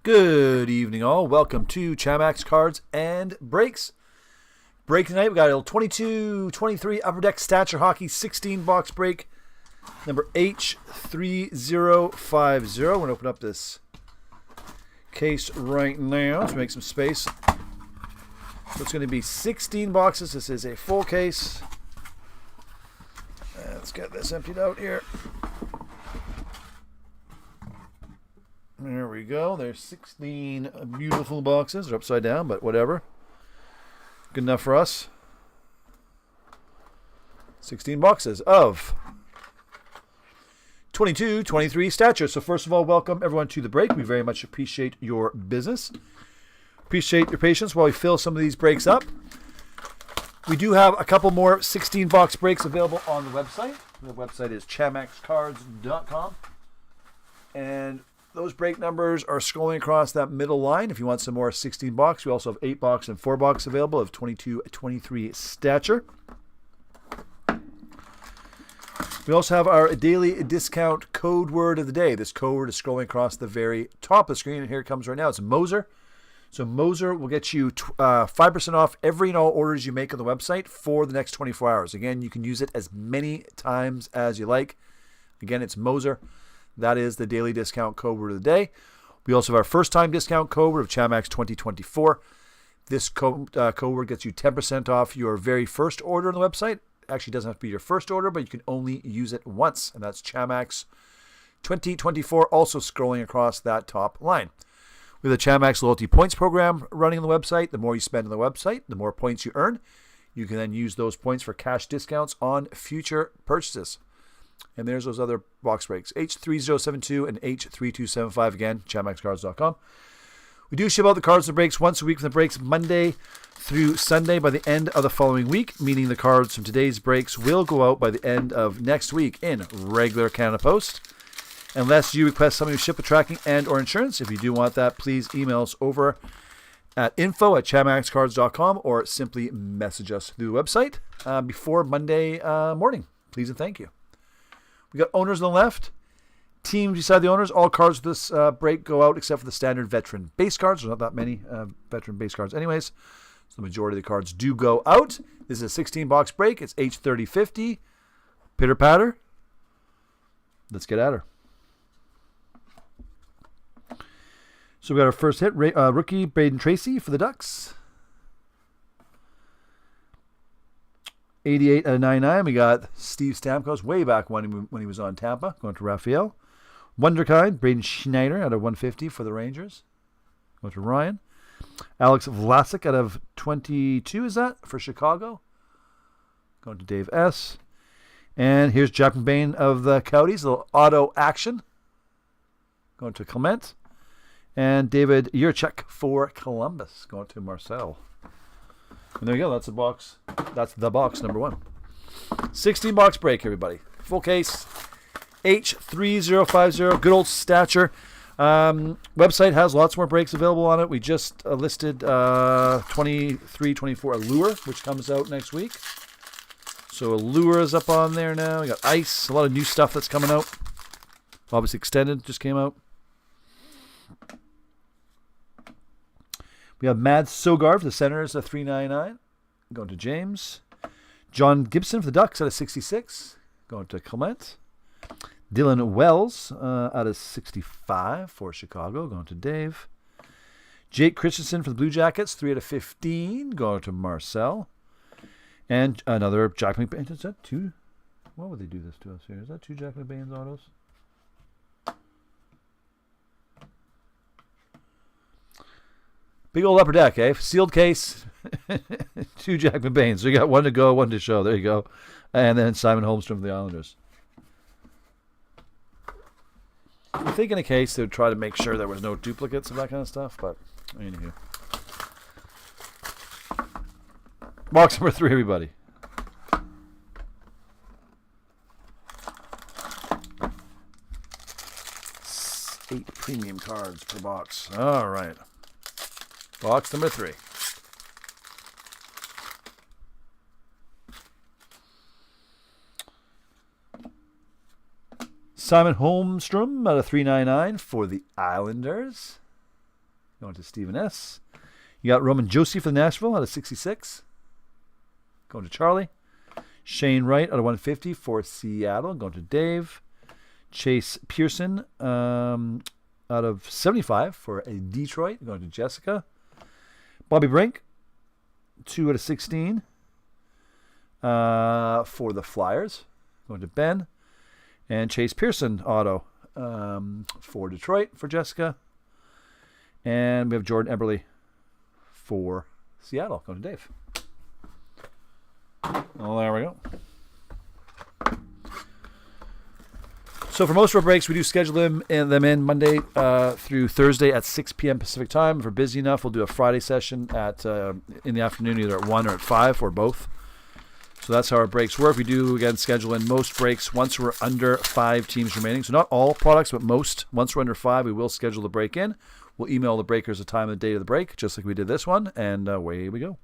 Good evening, all. Welcome to Chamax Cards and Breaks. Break tonight, we got a 22-23 Upper Deck Stature Hockey 16-box break, number H3050. We're going to open up this case right now to make some space. So it's going to be 16 boxes. This is a full case. Let's get this emptied out here. There we go. There's 16 beautiful boxes. They're upside down, but whatever. Good enough for us. 16 boxes of 22-23 Stature. So first of all, welcome everyone to the break. We very much appreciate your business. Appreciate your patience while we fill some of these breaks up. We do have a couple more 16-box breaks available on the website. The website is chamaxcards.com. And those break numbers are scrolling across that middle line. If you want some more 16 box, we also have 8 box and 4 box available of 22-23 Stature. We also have our daily discount code word of the day. This code word is scrolling across the very top of the screen, and here it comes right now. It's Moser. So Moser will get you 5% off every and all orders you make on the website for the next 24 hours. Again, you can use it as many times as you like. Again, it's Moser. That is the daily discount code word of the day. We also have our first time discount code word of Chamax 2024. This code word gets you 10% off your very first order on the website. Actually, it doesn't have to be your first order, but you can only use it once. And that's Chamax 2024, also scrolling across that top line. We have the Chamax Loyalty Points program running on the website. The more you spend on the website, the more points you earn. You can then use those points for cash discounts on future purchases. And there's those other box breaks, H3072 and H3275, again, chamaxcards.com. We do ship out the cards and breaks once a week from the breaks Monday through Sunday by the end of the following week, meaning the cards from today's breaks will go out by the end of next week in regular Canada Post. Unless you request something to ship with tracking and or insurance. If you do want that, please email us over at info@chamaxcards.com or simply message us through the website before Monday morning. Please and thank you. We got owners on the left, teams beside the owners. All cards of this break go out except for the standard veteran base cards. There's not that many veteran base cards anyways. So the majority of the cards do go out. This is a 16-box break. It's H3050. Pitter patter. Let's get at her. So we got our first hit, rookie Braden Tracy for the Ducks. 88 out of 99. We got Steve Stamkos way back when he was on Tampa, going to Raphael. Wonderkind, Braden Schneider out of 150 for the Rangers. Going to Ryan. Alex Vlasic out of 22, is that, for Chicago? Going to Dave S. And here's Jack McBain of the Coyotes, a little auto action. Going to Clement. And David Yurchek for Columbus, going to Marcel. And there you go. That's the box. That's the box number 1. 16-box break, everybody. Full case. H3050. Good old Stature. Website has lots more breaks available on it. We just listed 23-24 Allure, which comes out next week. So Allure is up on there now. We got Ice. A lot of new stuff that's coming out. Obviously Extended just came out. We have Mad Sogar for the Senators at 399. Going to James. John Gibson for the Ducks out of 66. Going to Clement. Dylan Wells out of 65 for Chicago. Going to Dave. Jake Christensen for the Blue Jackets, 3 out of 15. Going to Marcel. And another Jack McBain. Is that 2? Why would they do this to us here? Is that 2 Jack McBain's autos? Big old upper deck, eh? Sealed case. 2 Jack McBains. So you got 1 to go, 1 to show. There you go. And then Simon Holmstrom for the Islanders. I think in a case they would try to make sure there was no duplicates of that kind of stuff, but anywho. Box number 3, everybody. Eight premium cards per box. All right. Box number 3. Simon Holmstrom out of 399 for the Islanders. going to Stephen S. You got Roman Josie for Nashville out of 66. Going to Charlie. Shane Wright out of 150 for Seattle. Going to Dave. Chase Pearson out of 75 for Detroit. Going to Jessica. Bobby Brink, 2 out of 16 for the Flyers. Going to Ben. And Chase Pearson auto for Detroit for Jessica. And we have Jordan Eberle for Seattle. Going to Dave. Well, there we go. So for most of our breaks, we do schedule them in Monday through Thursday at 6 p.m. Pacific time. If we're busy enough, we'll do a Friday session in the afternoon, either at 1 or at 5 or both. So that's how our breaks work. We do, again, schedule in most breaks once we're under 5 teams remaining. So not all products, but most. Once we're under 5, we will schedule the break in. We'll email the breakers the time and the date of the break, just like we did this one, and away we go.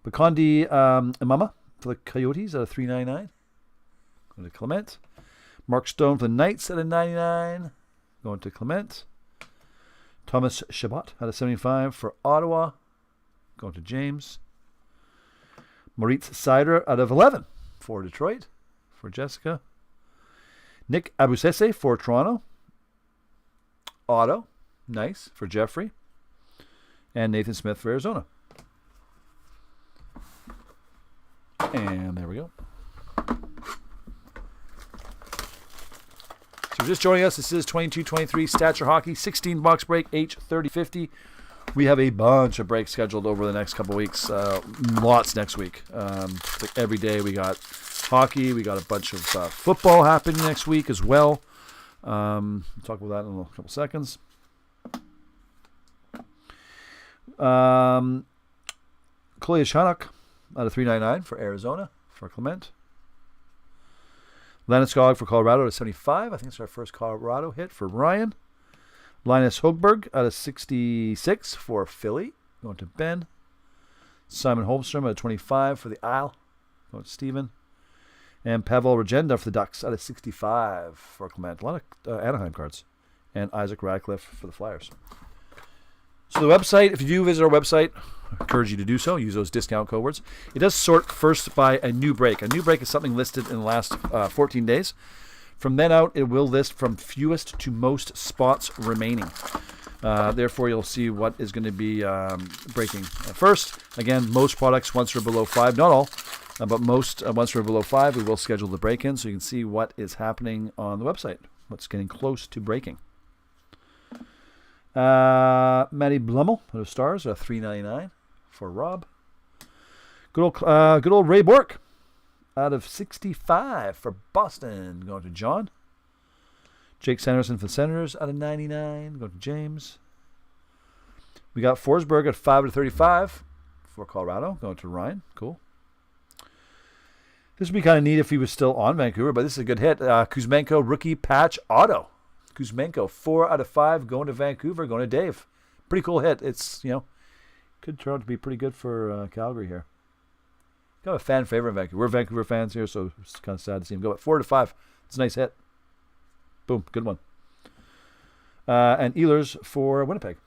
Bakondi Imama for the Coyotes at a $3.99. Going to Clement. Mark Stone for the Knights at a $99. Going to Clement. Thomas Chabot at a $75 for Ottawa. Going to James. Moritz Seider out of 11 for Detroit. For Jessica. Nick Abusese for Toronto. Auto. Nice for Jeffrey. And Nathan Smith for Arizona. And there we go. So if you're just joining us, this is 22-23 Stature Hockey, 16-box break, H3050. We have a bunch of breaks scheduled over the next couple weeks. Lots next week. Like every day we got hockey. We got a bunch of football happening next week as well. We'll talk about that in a couple seconds. Chloe Shannock out of $3.99 for Arizona for Clement. Landeskog for Colorado at 75. I think it's our first Colorado hit for Ryan. Linus Hogberg out of 66 for Philly. Going to Ben. Simon Holmstrom out of 25 for the Isle. Going to Steven. And Pavel Regenda for the Ducks out of 65 for Clement. A lot of Anaheim cards. And Isaac Radcliffe for the Flyers. So the website, if you do visit our website, I encourage you to do so. Use those discount code words. It does sort first by a new break. A new break is something listed in the last 14 days. From then out, it will list from fewest to most spots remaining. Therefore, you'll see what is going to be breaking first. Again, most products once we're below 5, not all, but most once we're below 5, we will schedule the break-in so you can see what is happening on the website, what's getting close to breaking. Matty Blummel out of Stars, $3.99 for Rob. Good old Ray Bork out of 65 for Boston, going to John. Jake Sanderson for the Senators out of 99, going to James. We got Forsberg at 5 to 35 for Colorado, going to Ryan. Cool. This would be kind of neat if he was still on Vancouver, but this is a good hit. Kuzmenko rookie patch auto. Kuzmenko, 4 out of 5, going to Vancouver, going to Dave. Pretty cool hit. It's, could turn out to be pretty good for Calgary here. Kind of a fan favorite in Vancouver. We're Vancouver fans here, so it's kind of sad to see him go at 4 to 5. It's a nice hit. Boom, good one. And Ehlers for Winnipeg.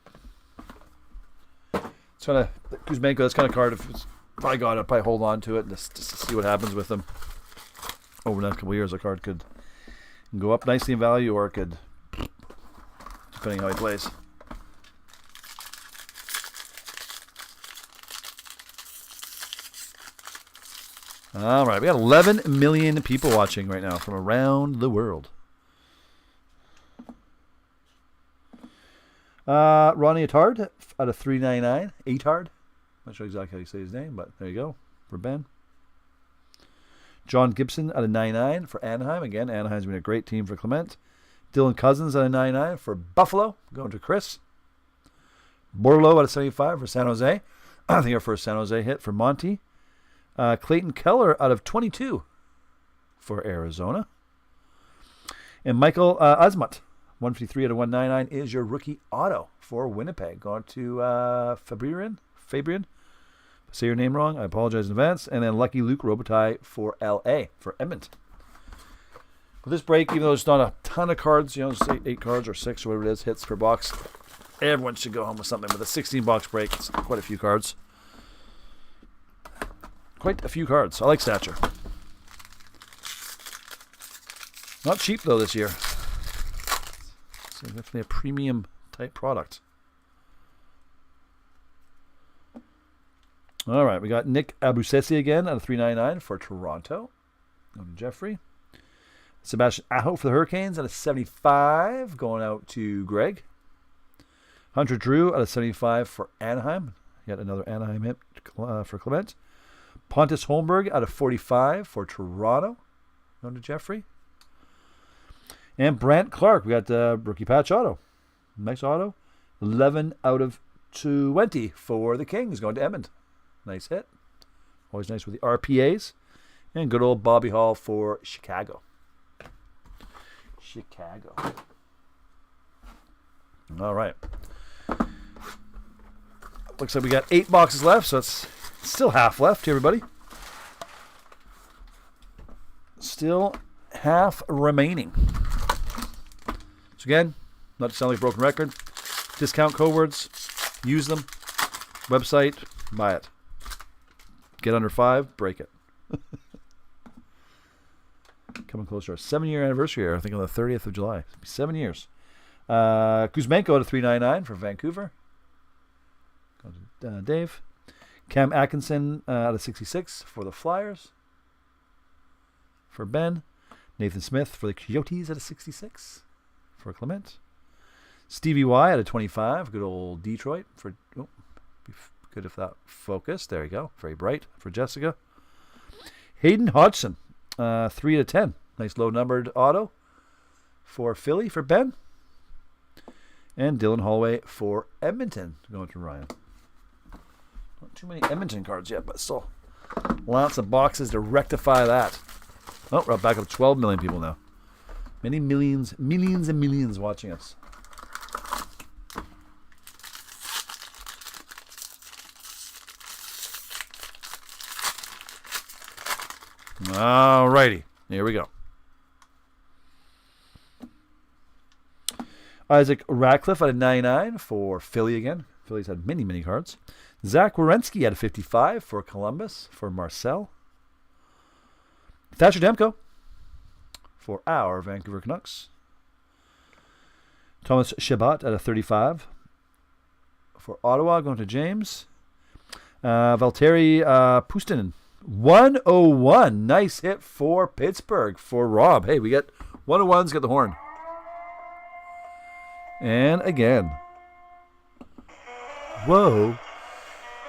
It's kind of Kuzmenko. That's kind of card. If I got it, I'd probably hold on to it just to see what happens with him over the next couple of years. A card could go up nicely in value, or it could, depending on how he plays. All right, we got 11 million people watching right now from around the world. Ronnie Attard out of $3.99. Attard. Not sure exactly how you say his name, but there you go for Ben. John Gibson out of 99 for Anaheim. Again, Anaheim's been a great team for Clement. Dylan Cousins out of 99 for Buffalo. Going to Chris. Borlo out of 75 for San Jose. I think our first San Jose hit for Monty. Clayton Keller out of 22 for Arizona. And Michael Asmat, 153 out of 199, is your rookie auto for Winnipeg. Going to Fabian. If I say your name wrong, I apologize in advance. And then Lucky Luke Robitaille for LA, for Edmonton. With this break, even though it's not a ton of cards, just 8 cards or 6 or whatever it is, hits per box, everyone should go home with something. With a 16-box break, it's quite a few cards. Quite a few cards. I like Stature. Not cheap, though, this year. It's definitely a premium type product. All right, we got Nick Abusesi again out of 399 for Toronto. Going to Jeffrey. Sebastian Aho for the Hurricanes out of 75, going out to Greg. Hunter Drew out of 75 for Anaheim. Yet another Anaheim hit for Clement. Pontus Holmberg out of 45 for Toronto, going to Jeffrey. And Brant Clark, we got the rookie patch auto. Nice auto. 11 out of 20 for the Kings, going to Edmund. Nice hit. Always nice with the RPAs. And good old Bobby Hall for Chicago. All right. Looks like we got 8 boxes left, so it's still half left here, everybody. Still half remaining. So again, not to sound like a broken record, discount code words, use them. Website, buy it. Get under 5, break it. Coming close to our 7-year anniversary here, I think on the 30th of July. 7 years. Kuzmenko out of 399 for Vancouver. Dave. Cam Atkinson out of 66 for the Flyers. For Ben. Nathan Smith for the Coyotes out of 66 for Clement. Stevie Y out of 25. Good old Detroit for... Oh, be good if that focused. There you go. Very bright for Jessica. Hayden Hodgson. 3 out of 10. Nice low-numbered auto for Philly for Ben. And Dylan Holloway for Edmonton, going to Ryan. Not too many Edmonton cards yet, but still lots of boxes to rectify that. Oh, we're back up to 12 million people now. Many millions and millions watching us. All righty. Here we go. Isaac Radcliffe out of 99 for Philly again. Philly's had many cards. Zach Werenski out of 55 for Columbus for Marcel. Thatcher Demko for our Vancouver Canucks. Thomas Chabot out of 35 for Ottawa, going to James. Valtteri Puustinen. 101. Nice hit for Pittsburgh for Rob. Hey, we get 101s, get the horn. And again. Whoa.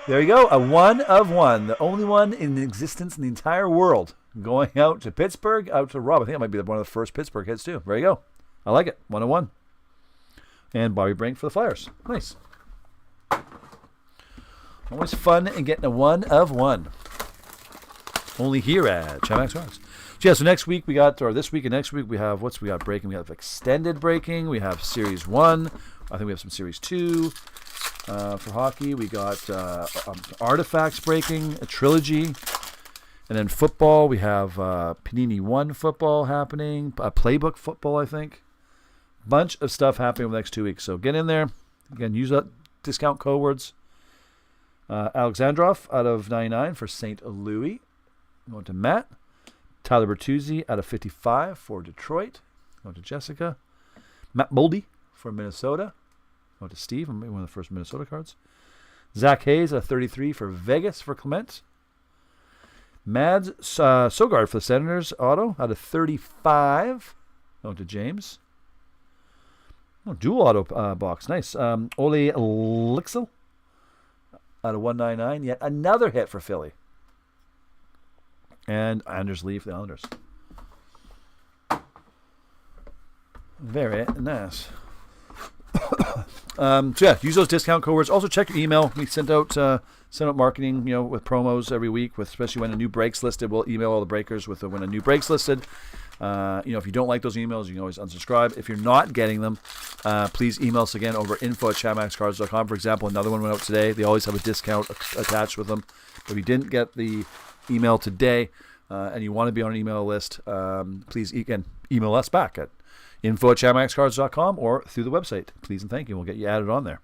There you go. A 1 of 1. The only one in existence in the entire world. Going out to Pittsburgh, out to Rob. I think that might be one of the first Pittsburgh hits too. There you go. I like it. 1 of 1. And Bobby Brink for the Flyers. Nice. Always fun and getting a 1 of 1. Only here at Chamax Cards. So yeah, so next week we got, or this week and next week we have, we got breaking? We have extended breaking. We have Series 1. I think we have some Series 2 for hockey. We got Artifacts breaking, a trilogy. And then football, we have Panini 1 football happening, Playbook football, I think. Bunch of stuff happening over the next 2 weeks. So get in there. Again, use that discount code words. Alexandrov out of 99 for St. Louis. Going to Matt. Tyler Bertuzzi out of 55 for Detroit. Going to Jessica. Matt Boldy for Minnesota. Going to Steve. Maybe one of the first Minnesota cards. Zach Hayes out of 33 for Vegas for Clement. Mads Sogard for the Senators auto out of 35. Going to James. Oh, dual auto box. Nice. Ole Lixel out of 199. Yet another hit for Philly. And Anders Lee for the Islanders. Very nice. So yeah, use those discount code words. Also check your email. We send out marketing, with promos every week, with especially when a new break's listed. We'll email all the breakers with when a new break's listed. If you don't like those emails, you can always unsubscribe. If you're not getting them, please email us again over info@chamaxcards.com. For example, another one went out today. They always have a discount attached with them. If you didn't get the email today, and you want to be on an email list, please email us back at info@shamrockscards.com or through the website. Please and thank you. We'll get you added on there.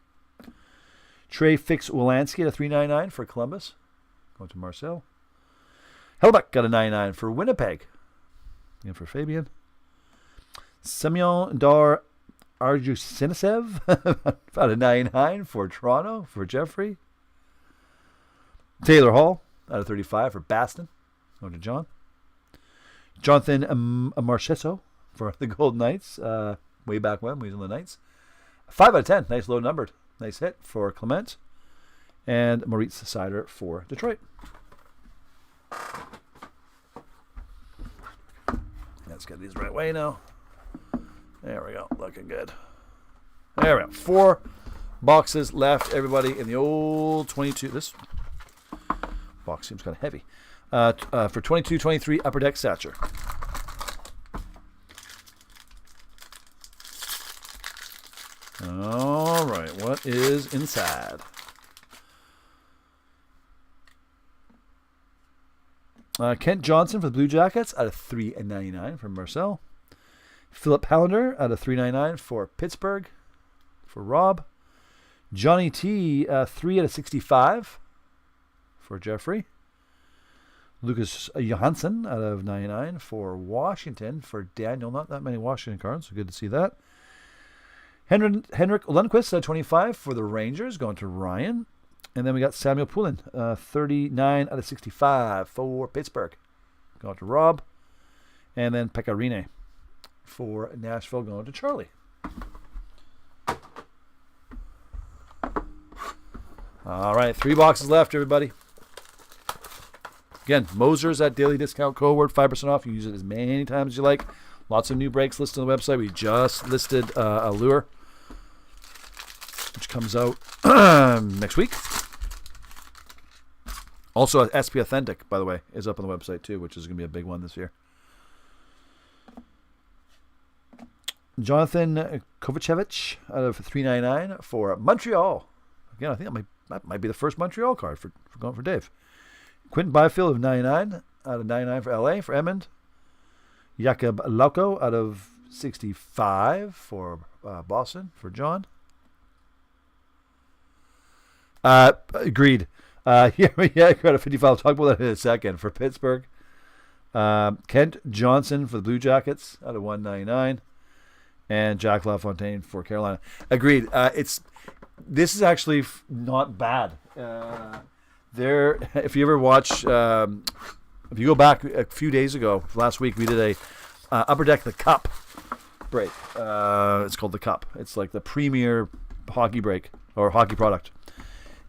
Trey Fix-Wolanski at a 3.99 for Columbus. Going to Marcel. Hellebuck got a 99 for Winnipeg. And for Fabian. Semyon Dar Arjusinisev about a 99 for Toronto for Jeffrey. Taylor Hall out of 35 for Baston. Going to John. Jonathan Marchesso for the Golden Knights. Way back when we was on the Knights. 5 out of 10. Nice low numbered. Nice hit for Clement. And Moritz Sider for Detroit. Let's get these the right way now. There we go. Looking good. There we go. 4 boxes left, everybody, in the old 22. This box seems kind of heavy. For 22-23 Upper Deck Stature. All right. What is inside? Kent Johnson for the Blue Jackets out of 3.99 from Marcel. Philip Hallander out of 3.99 for Pittsburgh for Rob. Johnny T, 3 out of 65 for Jeffrey. Lucas Johansson out of 99 for Washington for Daniel. Not that many Washington cards, so good to see that. Henrik Lundqvist out of 25 for the Rangers, going to Ryan. And then we got Samuel Poulin, 39 out of 65 for Pittsburgh. Going to Rob. And then Pekarine for Nashville, going to Charlie. All right, 3 boxes left, everybody. Again, Moser's at daily discount code word, 5% off. You use it as many times as you like. Lots of new breaks listed on the website. We just listed a lure, which comes out next week. Also, SP Authentic, by the way, is up on the website too, which is going to be a big one this year. Jonathan Kovacevic out of 3.99 for Montreal. Again, I think that might be the first Montreal card for going for Dave. Quentin Byfield of 99 out of 99 for LA for Edmund. Jakob Lauko out of 65 for Boston for John. Agreed. Yeah, I got a 55. I'll talk about that in a second for Pittsburgh. Kent Johnson for the Blue Jackets out of 199. And Jack LaFontaine for Carolina. Agreed. This is actually not bad. If you ever watch, if you go back a few days ago, last week we did a Upper Deck the Cup break. It's called the Cup. It's like the premier hockey break or hockey product.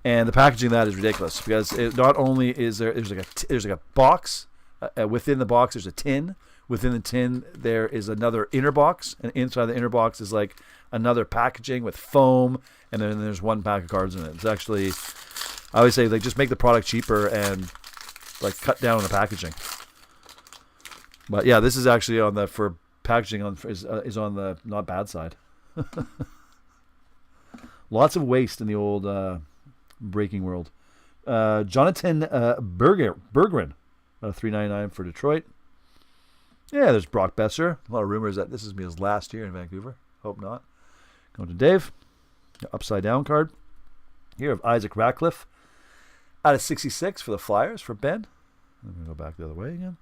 And the packaging of that is ridiculous because it not only is there's like a box within the box there's a tin. Within the tin there is another inner box, and inside the inner box is like another packaging with foam, and then there's one pack of cards in it. It's actually, I always say, like, just make the product cheaper and like cut down on the packaging. But yeah, this is actually on the for packaging is on the not bad side. Lots of waste in the old breaking world. Jonathan Berggren, $3.99 for Detroit. Yeah, there's Brock Besser. A lot of rumors that this is his last year in Vancouver. Hope not. Going to Dave. Upside down card. Here of Isaac Ratcliffe. Out of 66 for the Flyers for Ben. I'm going to go back the other way again.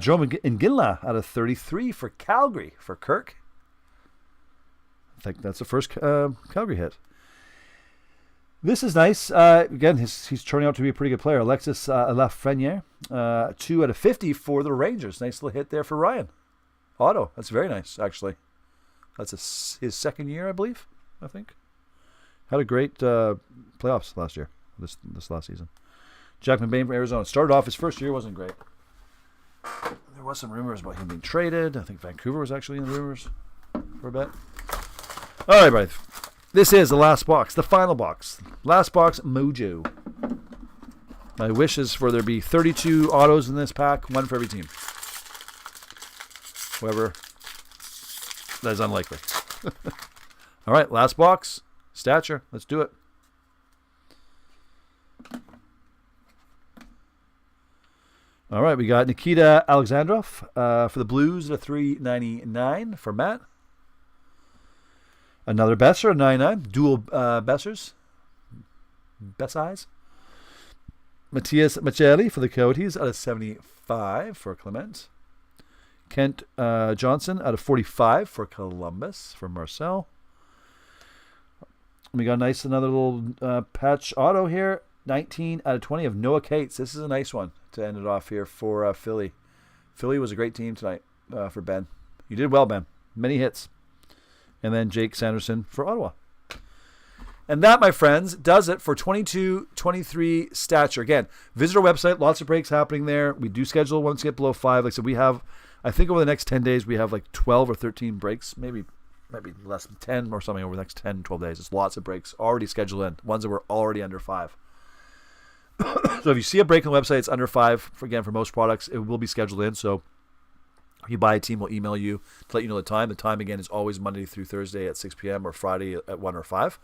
Jerome Nginla out of 33 for Calgary for Kirk. I think that's the first Calgary hit. This is nice. Again, he's turning out to be a pretty good player. Alexis Lafreniere, 2 out of 50 for the Rangers. Nice little hit there for Ryan. Auto. That's very nice, actually. That's his second year, I believe. I think had a great playoffs last year. This last season. Jack McBain from Arizona started off his first year wasn't great. There was some rumors about him being traded. I think Vancouver was actually in the rumors for a bit. All right, everybody. This is the last box, the final box. Last box, Mojo. My wish is for there be 32 autos in this pack, one for every team. However, that is unlikely. All right, last box, Stature. Let's do it. All right, we got Nikita Alexandrov for the Blues at a $3.99 for Matt. Another Besser, a 99. Dual Bessers. Bessize. Matthias Machelli for the Coyotes out of 75 for Clement. Kent Johnson out of 45 for Columbus for Marcel. We got a nice another little patch auto here. 19 out of 20 of Noah Cates. This is a nice one to end it off here for Philly. Philly was a great team tonight for Ben. You did well, Ben. Many hits. And then Jake Sanderson for Ottawa. And that, my friends, does it for 22-23 Stature. Again, visit our website. Lots of breaks happening there. We do schedule once we get below 5. Like I said, we have, I think over the next 10 days, we have like 12 or 13 breaks. Maybe less than 10 or something over the next 10, 12 days. It's lots of breaks already scheduled in. Ones that were already under 5. So if you see a break on the website, it's under 5. For most products, it will be scheduled in. So if you buy a team, we'll email you to let you know the time. The time, again, is always Monday through Thursday at 6 p.m. or Friday at 1 or 5.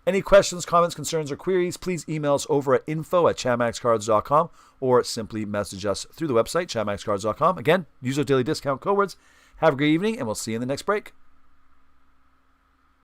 Any questions, comments, concerns, or queries, please email us over at info@chamaxcards.com or simply message us through the website, chamaxcards.com. Again, use those daily discount code words. Have a great evening, and we'll see you in the next break.